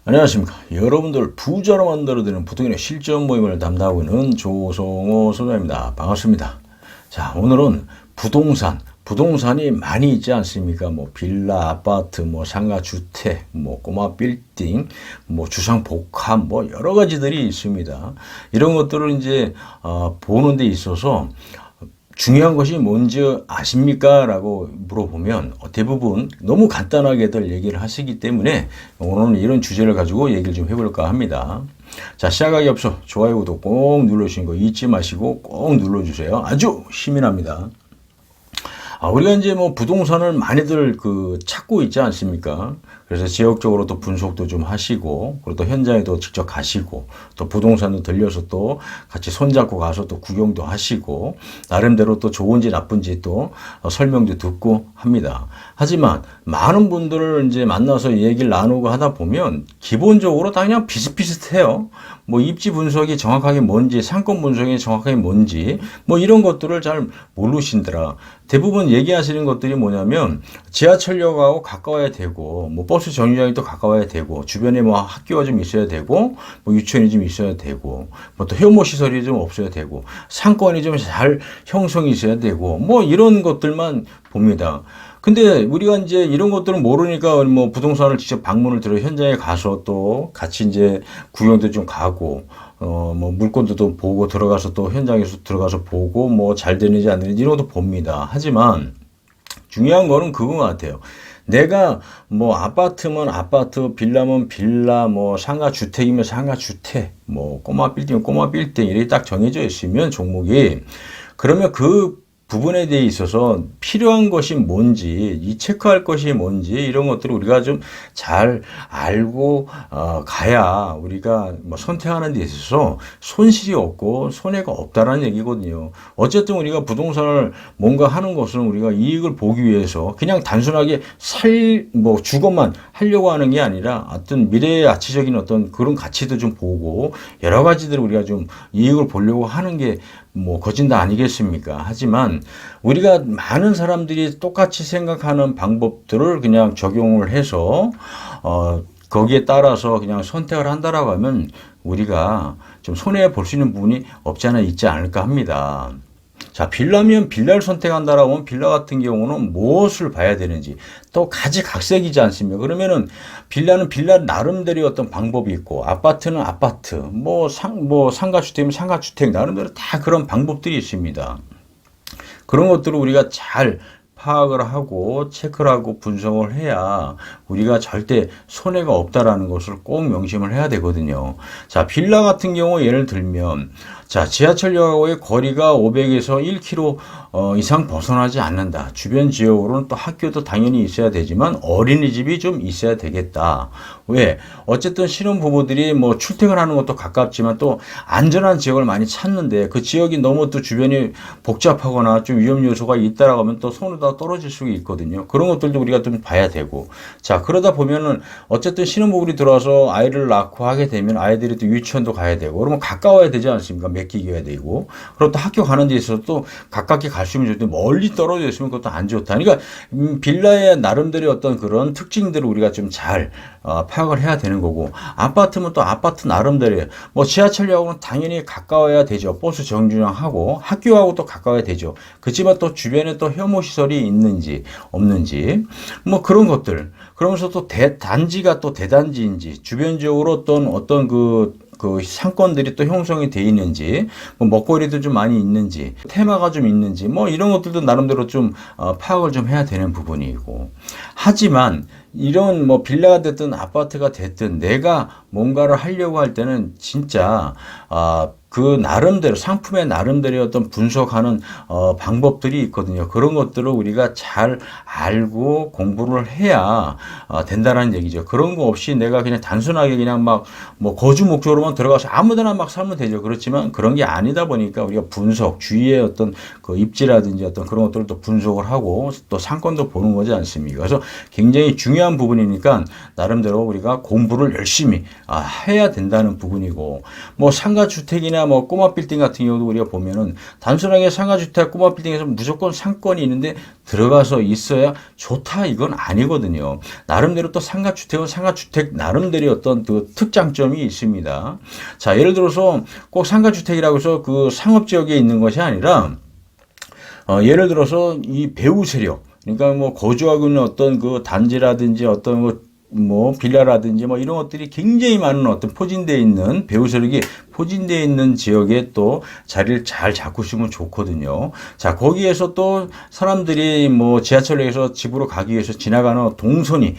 안녕하십니까. 여러분들 부자로 만들어드리는 부동산의 실전 모임을 담당하고 있는 조성호 소장입니다. 반갑습니다. 자, 오늘은 부동산이 많이 있지 않습니까? 뭐 빌라, 아파트, 뭐 상가 주택, 뭐 꼬마 빌딩, 뭐 주상 복합, 뭐 여러 가지들이 있습니다. 이런 것들을 이제 보는 데 있어서 중요한 것이 뭔지 아십니까? 라고 물어보면 대부분 너무 간단하게들 얘기를 하시기 때문에 오늘은 이런 주제를 가지고 얘기를 좀 해볼까 합니다. 자, 시작하기 앞서 좋아요, 구독 꼭 눌러주시는 거 잊지 마시고 꼭 눌러주세요. 아주 힘이 납니다. 우리가 이제 뭐 부동산을 많이들 찾고 있지 않습니까? 그래서 지역적으로 또 분석도 좀 하시고, 그리고 또 현장에도 직접 가시고, 또 부동산도 들려서 또 같이 손잡고 가서 또 구경도 하시고, 나름대로 또 좋은지 나쁜지 또 설명도 듣고 합니다. 하지만 많은 분들을 이제 만나서 얘기를 나누고 하다 보면 기본적으로 다 그냥 비슷비슷해요. 뭐 입지 분석이 정확하게 뭔지, 상권 분석이 정확하게 뭔지, 뭐 이런 것들을 잘 모르신더라. 대부분 얘기하시는 것들이 뭐냐면 지하철역하고 가까워야 되고, 뭐 버스 정류장이 또 가까워야 되고, 주변에 뭐 학교가 좀 있어야 되고, 뭐 유치원이 좀 있어야 되고, 뭐 또 혐오 시설이 좀 없어야 되고, 상권이 좀 잘 형성이 있어야 되고, 뭐 이런 것들만 봅니다. 근데 우리가 이제 이런 것들은 모르니까 뭐 부동산을 직접 방문을 들어 현장에 가서 또 같이 이제 구경도 좀 가고, 뭐 물건도 보고 들어가서 또 현장에서 들어가서 보고 뭐 잘 되는지 안 되는지 이런 것도 봅니다. 하지만 중요한 거는 그건 것 같아요. 내가 뭐 아파트면 아파트, 빌라면 빌라, 뭐 상가 주택이면 상가 주택, 뭐 꼬마 빌딩이면 꼬마 빌딩 이렇게 딱 정해져 있으면 종목이 그러면 그 부분에 대해 있어서 필요한 것이 뭔지, 이 체크할 것이 뭔지 이런 것들을 우리가 좀 잘 알고 가야 우리가 뭐 선택하는 데 있어서 손실이 없고 손해가 없다라는 얘기거든요. 어쨌든 우리가 부동산을 뭔가 하는 것은 우리가 이익을 보기 위해서 그냥 단순하게 뭐 주거만 하려고 하는 게 아니라 어떤 미래의 가치적인 어떤 그런 가치도 좀 보고 여러 가지들을 우리가 좀 이익을 보려고 하는 게 뭐 거진다 아니겠습니까? 하지만 우리가 많은 사람들이 똑같이 생각하는 방법들을 그냥 적용을 해서 거기에 따라서 그냥 선택을 한다라고 하면 우리가 좀 손해 볼 수 있는 부분이 없지 않아 있지 않을까 합니다. 자, 빌라면 빌라를 선택한다라고 하면 빌라 같은 경우는 무엇을 봐야 되는지 또 가지각색이지 않습니까? 그러면은 빌라는 빌라 나름대로 어떤 방법이 있고 아파트는 아파트, 뭐 상가주택이면 상가주택 나름대로 다 그런 방법들이 있습니다. 그런 것들을 우리가 잘 파악을 하고 체크를 하고 분석을 해야 우리가 절대 손해가 없다라는 것을 꼭 명심을 해야 되거든요. 자, 빌라 같은 경우 예를 들면 자, 지하철역하고의 거리가 500에서 1km 이상 벗어나지 않는다. 주변 지역으로는 또 학교도 당연히 있어야 되지만 어린이집이 좀 있어야 되겠다. 왜? 어쨌든 신혼부부들이 뭐 출퇴근하는 것도 가깝지만 또 안전한 지역을 많이 찾는데 그 지역이 너무 또 주변이 복잡하거나 좀 위험 요소가 있다라고 하면 또 선호도가 떨어질 수가 있거든요. 그런 것들도 우리가 좀 봐야 되고. 자, 그러다 보면은 어쨌든 신혼부부들이 들어와서 아이를 낳고 하게 되면 아이들이 또 유치원도 가야 되고 그러면 가까워야 되지 않습니까? 맡기게 돼야 되고 그리고 또 학교 가는 데 있어서 또 가깝게 갈 수 있는 좋은데 멀리 떨어져 있으면 그것도 안 좋다. 그러니까 빌라의 나름대로 어떤 그런 특징들을 우리가 좀 잘 파악을 해야 되는 거고 아파트면 또 아파트 나름대로 뭐 지하철역하고는 당연히 가까워야 되죠. 버스 정류장하고 학교하고 또 가까워야 되죠. 그렇지만 또 주변에 또 혐오 시설이 있는지 없는지 뭐 그런 것들 그러면서 또 단지가 또 대단지인지 주변 지역으로 어떤 그 상권들이 또 형성이 돼 있는지, 뭐 먹거리도 좀 많이 있는지, 테마가 좀 있는지, 뭐 이런 것들도 나름대로 좀 파악을 좀 해야 되는 부분이고. 하지만 이런 뭐 빌라가 됐든 아파트가 됐든 내가 뭔가를 하려고 할 때는 진짜 그 나름대로 상품의 나름대로 어떤 분석하는 방법들이 있거든요. 그런 것들을 우리가 잘 알고 공부를 해야 된다는 얘기죠. 그런 거 없이 내가 그냥 단순하게 그냥 막 뭐 거주 목적으로만 들어가서 아무데나 막 살면 되죠. 그렇지만 그런 게 아니다 보니까 우리가 분석, 주위의 어떤 그 입지라든지 어떤 그런 것들을 또 분석을 하고 또 상권도 보는 거지 않습니까? 그래서 굉장히 중요한 중요한 부분이니까 나름대로 우리가 공부를 열심히 해야 된다는 부분이고, 뭐 상가주택이나 뭐 꼬마 빌딩 같은 경우도 우리가 보면은 단순하게 상가주택 꼬마 빌딩에서 무조건 상권이 있는데 들어가서 있어야 좋다 이건 아니거든요. 나름대로 또 상가주택은 상가주택 나름대로 어떤 그 특장점이 있습니다. 자, 예를 들어서 꼭 상가주택이라고 해서 그 상업지역에 있는 것이 아니라 예를 들어서 이 배후 세력, 그러니까 뭐 거주하고 있는 어떤 그 단지라든지 어떤 뭐 빌라라든지 뭐 이런 것들이 굉장히 많은 어떤 포진되어 있는 배후 세력이 포진되어 있는 지역에 또 자리를 잘 잡으시면 좋거든요. 자, 거기에서 또 사람들이 뭐 지하철역에서 집으로 가기 위해서 지나가는 동선이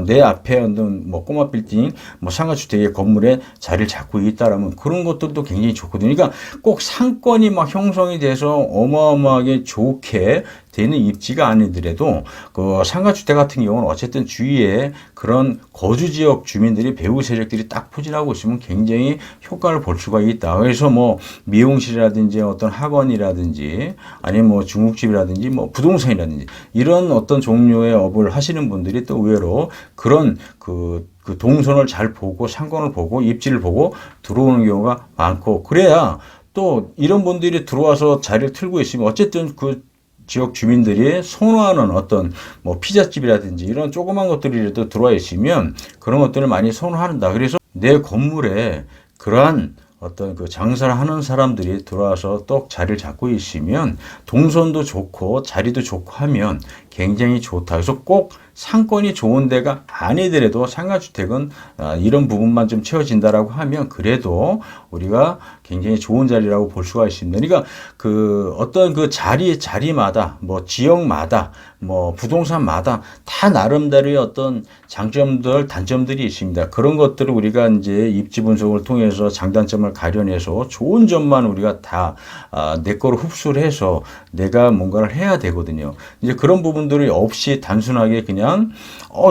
내 앞에 있는 뭐 꼬마 빌딩, 뭐 상가주택의 건물에 자리를 잡고 있다라면 그런 것들도 굉장히 좋거든요. 그러니까 꼭 상권이 막 형성이 돼서 어마어마하게 좋게 되는 입지가 아니더라도 그 상가주택 같은 경우는 어쨌든 주위에 그런 거주지역 주민들이 배후 세력들이 딱 포진하고 있으면 굉장히 효과를 볼 수가 있다. 그래서 뭐 미용실이라든지 어떤 학원이라든지 아니면 뭐 중국집이라든지 뭐 부동산이라든지 이런 어떤 종류의 업을 하시는 분들이 또 의외로 그런 그 동선을 잘 보고 상권을 보고 입지를 보고 들어오는 경우가 많고, 그래야 또 이런 분들이 들어와서 자리를 틀고 있으면 어쨌든 그 지역 주민들이 선호하는 어떤 뭐 피자집이라든지 이런 조그만 것들이라도 들어와 있으면 그런 것들을 많이 선호한다. 그래서 내 건물에 그러한 어떤 그 장사를 하는 사람들이 들어와서 또 자리를 잡고 있으면 동선도 좋고 자리도 좋고 하면 굉장히 좋다. 그래서 꼭 상권이 좋은 데가 아니더라도 상가주택은 이런 부분만 좀 채워진다라고 하면 그래도 우리가 굉장히 좋은 자리라고 볼 수가 있습니다. 그러니까 그 어떤 그 자리마다 뭐 지역마다 뭐 부동산마다 다 나름대로의 어떤 장점들, 단점들이 있습니다. 그런 것들을 우리가 이제 입지 분석을 통해서 장단점을 가려내서 좋은 점만 우리가 다 내 거로 흡수를 해서 내가 뭔가를 해야 되거든요. 이제 그런 부분들이 없이 단순하게 그냥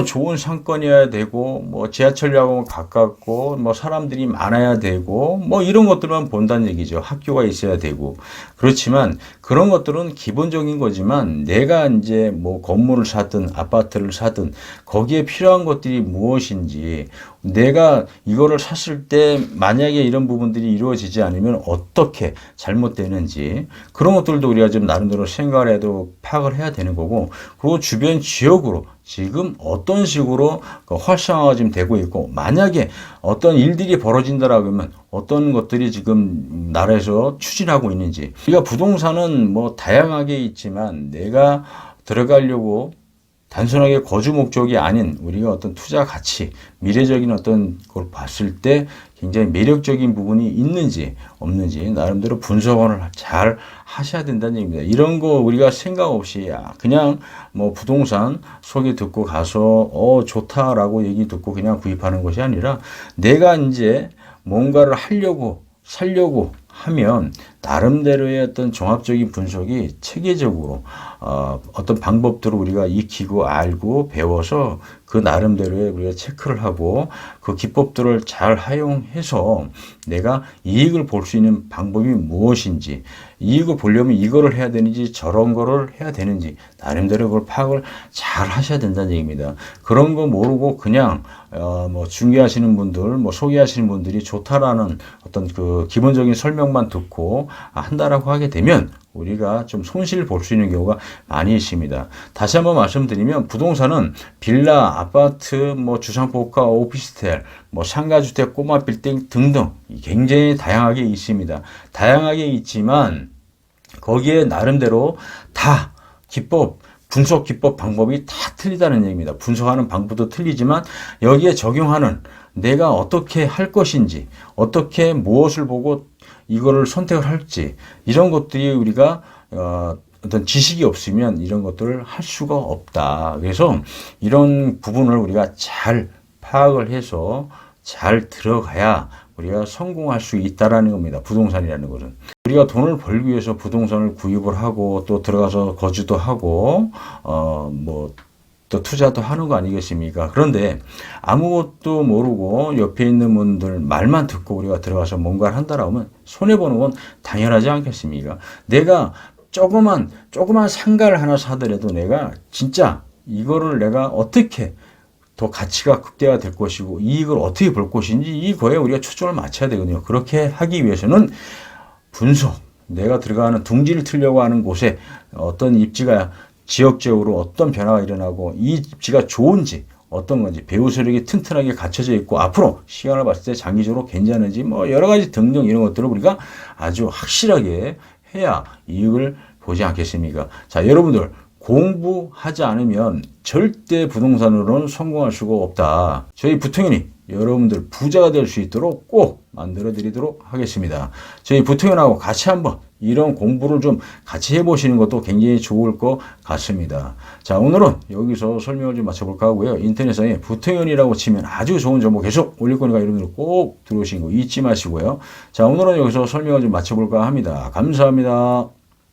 좋은 상권이어야 되고 뭐 지하철역하고 가깝고 뭐 사람들이 많아야 되고 뭐 이런 것들만 본다는 얘기죠. 학교가 있어야 되고. 그렇지만 그런 것들은 기본적인 거지만 내가 이제 뭐 건물을 사든 아파트를 사든 거기에 필요한 것들이 무엇인지, 내가 이거를 샀을 때 만약에 이런 부분들이 이루어지지 않으면 어떻게 잘못되는지 그런 것들도 우리가 좀 나름대로 생각을 해도 파악을 해야 되는 거고, 그리고 주변 지역으로 지금 어떤 식으로 활성화가 지금 되고 있고, 만약에 어떤 일들이 벌어진다라고 하면 어떤 것들이 지금 나라에서 추진하고 있는지. 우리가 부동산은 뭐 다양하게 있지만 내가 들어가려고 단순하게 거주 목적이 아닌 우리가 어떤 투자 가치, 미래적인 어떤 걸 봤을 때 굉장히 매력적인 부분이 있는지 없는지 나름대로 분석을 잘 하셔야 된다는 얘기입니다. 이런 거 우리가 생각 없이 그냥 뭐 부동산 소개 듣고 가서 좋다라고 얘기 듣고 그냥 구입하는 것이 아니라 내가 이제 뭔가를 하려고 살려고 하면 나름대로의 어떤 종합적인 분석이 체계적으로 어떤 방법들을 우리가 익히고 알고 배워서 그 나름대로의 우리가 체크를 하고 그 기법들을 잘 활용해서 내가 이익을 볼 수 있는 방법이 무엇인지, 이익을 보려면 이거를 해야 되는지 저런 거를 해야 되는지 나름대로 그걸 파악을 잘 하셔야 된다는 얘기입니다. 그런 거 모르고 그냥 뭐 중개하시는 분들, 뭐 소개하시는 분들이 좋다라는 어떤 그 기본적인 설명만 듣고 한다라고 하게 되면 우리가 좀 손실을 볼 수 있는 경우가 많이 있습니다. 다시 한번 말씀드리면 부동산은 빌라, 아파트, 뭐 주상복합, 오피스텔, 뭐 상가주택, 꼬마 빌딩 등등 굉장히 다양하게 있습니다. 다양하게 있지만 거기에 나름대로 다 기법, 분석 기법 방법이 다 틀리다는 얘기입니다. 분석하는 방법도 틀리지만 여기에 적용하는 내가 어떻게 할 것인지, 어떻게 무엇을 보고 이거를 선택을 할지, 이런 것들이 우리가 어떤 지식이 없으면 이런 것들을 할 수가 없다. 그래서 이런 부분을 우리가 잘 파악을 해서 잘 들어가야 우리가 성공할 수 있다라는 겁니다. 부동산이라는 것은. 우리가 돈을 벌기 위해서 부동산을 구입을 하고 또 들어가서 거주도 하고 또 투자도 하는 거 아니겠습니까? 그런데 아무것도 모르고 옆에 있는 분들 말만 듣고 우리가 들어가서 뭔가를 한다라고 하면 손해보는 건 당연하지 않겠습니까? 내가 조그만 상가를 하나 사더라도 내가 진짜 이거를 내가 어떻게 더 가치가 극대화될 것이고 이익을 어떻게 볼 것인지 이거에 우리가 초점을 맞춰야 되거든요. 그렇게 하기 위해서는 분석, 내가 들어가는 둥지를 틀려고 하는 곳에 어떤 입지가 지역적으로 어떤 변화가 일어나고 이 입지가 좋은지 어떤 건지 배후 세력이 튼튼하게 갖춰져 있고 앞으로 시간을 봤을 때 장기적으로 괜찮은지 뭐 여러 가지 등등 이런 것들을 우리가 아주 확실하게 해야 이익을 보지 않겠습니까? 자, 여러분들 공부하지 않으면 절대 부동산으로는 성공할 수가 없다. 저희 부통인이 여러분들 부자가 될 수 있도록 꼭 만들어 드리도록 하겠습니다. 저희 부통인하고 같이 한번 이런 공부를 좀 같이 해보시는 것도 굉장히 좋을 것 같습니다. 자, 오늘은 여기서 설명을 좀 마쳐볼까 하고요. 인터넷상에 부통인이라고 치면 아주 좋은 정보 계속 올릴 거니까 여러분들 꼭 들어오시는 거 잊지 마시고요. 자, 오늘은 여기서 설명을 좀 마쳐볼까 합니다. 감사합니다.